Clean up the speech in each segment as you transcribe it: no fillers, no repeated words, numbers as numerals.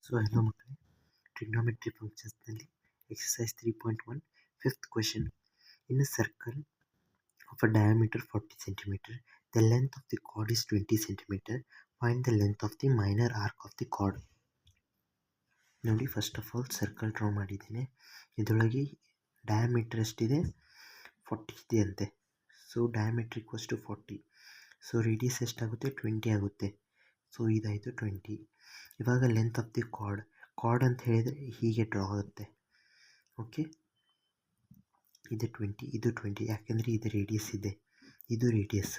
So hello ಮಕ್ಕಳೇ, trigonometry ಫಂಕ್ಷನ್ಸ್ನಲ್ಲಿ exercise 3.1 fifth question. In a circle of a diameter 40 cm, the length of the chord is 20 cm. Find the length of the minor arc of the chord. ನೋಡಿ, first of all circle draw ಮಾಡಿದ್ದೀನಿ. ಇದರೊಳಗೆ diameter ಎಷ್ಟಿದೆ? 40 ಇದೆ ಅಂತೆ. So diameter equals to 40. So radius ಎಷ್ಟಾಗುತ್ತೆ? 20 ಆಗುತ್ತೆ. So ಇದಾಯಿತು 20. ಇವಾಗ ಲೆಂತ್ ಆಫ್ ದಿ ಕಾರ್ಡ್ ಅಂತ ಹೇಳಿದರೆ ಹೀಗೆ ಡ್ರಾ ಆಗುತ್ತೆ. ಓಕೆ, ಇದು 20, ಇದು 20, ಯಾಕೆಂದರೆ ಇದು ರೇಡಿಯಸ್ ಇದೆ, ಇದು ರೇಡಿಯಸ್.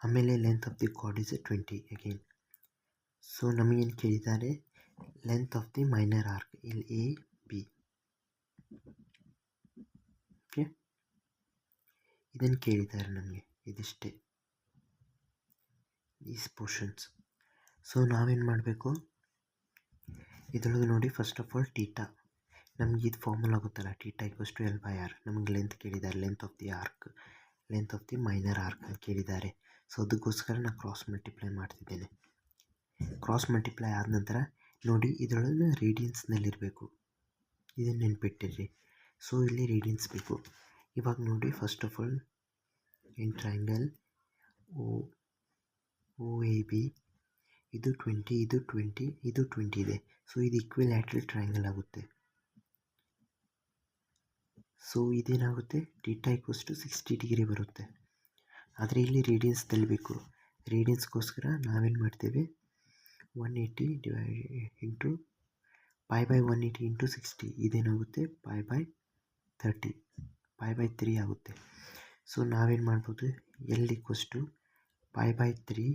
ಆಮೇಲೆ length of the card is 20 again. So ನಮಗೇನು ಕೇಳಿದ್ದಾರೆ? Length of the minor arc, ಇಲ್ಲಿ ಎ ಬಿ. ಓಕೆ, ಇದನ್ನು ಕೇಳಿದ್ದಾರೆ ನಮಗೆ, ಇದಿಷ್ಟೇ ಈಸ್ ಪೋರ್ಷನ್ಸ್. ಸೊ ನಾವೇನು ಮಾಡಬೇಕು? ಇದರೊಳಗೆ ನೋಡಿ, ಫಸ್ಟ್ ಆಫ್ ಆಲ್ ಟೀಟಾ, ನಮಗೆ ಇದು ಫಾರ್ಮುಲಾ ಗೊತ್ತಲ್ಲ, ಟೀಟಾ ಈಕ್ವಲ್ಸ್ ಟು L/R. ನಮಗೆ ಲೆಂತ್ ಕೇಳಿದ್ದಾರೆ, length of the arc, length of the minor arc ಅಂತ ಕೇಳಿದ್ದಾರೆ. ಸೊ ಅದಕ್ಕೋಸ್ಕರ ನಾನು ಕ್ರಾಸ್ ಮಲ್ಟಿಪ್ಲೈ ಮಾಡ್ತಿದ್ದೇನೆ. ಕ್ರಾಸ್ ಮಲ್ಟಿಪ್ಲೈ ಆದ ನಂತರ ನೋಡಿ, ಇದರೊಳಗೆ ರೇಡಿಯನ್ಸ್ನಲ್ಲಿರಬೇಕು, ಇದನ್ನು ನೆನ್ಪಿಟ್ಟಿರಿ. ಸೊ ಇಲ್ಲಿ ರೇಡಿಯನ್ಸ್ ಬೇಕು. ಇವಾಗ ನೋಡಿ, first of all in triangle O A B, ಇದು 20, ಇದು 20, ಇದು 20 ಇದೆ. ಸೊ ಇದು ಈಕ್ವಿಲ್ಯಾಟ್ರಲ್ ಟ್ರಯಾಂಗಲ್ ಆಗುತ್ತೆ. ಸೊ ಇದೇನಾಗುತ್ತೆ? ಟೀಟಾ ಈಕ್ವಲ್ಸ್ ಟು 60 ಡಿಗ್ರಿ ಬರುತ್ತೆ. ಆದರೆ ಇಲ್ಲಿ ರೇಡಿಯನ್ಸ್ ತೆಲಿಬೇಕು. ರೇಡಿಯನ್ಸ್ಗೋಸ್ಕರ ನಾವೇನು ಮಾಡ್ತೇವೆ? 180 ಇಂಟು π/180 ಇಂಟು 60, ಇದೇನಾಗುತ್ತೆ? π/30, π/3 ಆಗುತ್ತೆ. ಸೊ ನಾವೇನು ಮಾಡ್ಬೋದು? L equals to π/3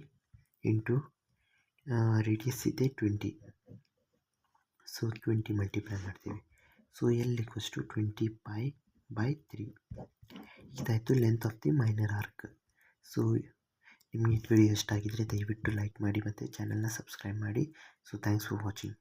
into radius ಇದೆ 20. ಸೊ 20 ಮಲ್ಟಿಪ್ಲೈ ಮಾಡ್ತೀವಿ. So L equals to 20π/3. ಇದಾಯಿತು length of the minor arc. So ನಿಮಗೆ ಈ ವಿಡಿಯೋ ಇಷ್ಟ ಆಗಿದ್ದರೆ ದಯವಿಟ್ಟು ಲೈಕ್ ಮಾಡಿ ಮತ್ತು ಚಾನಲ್ನ ಸಬ್ಸ್ಕ್ರೈಬ್ ಮಾಡಿ. So thanks for watching.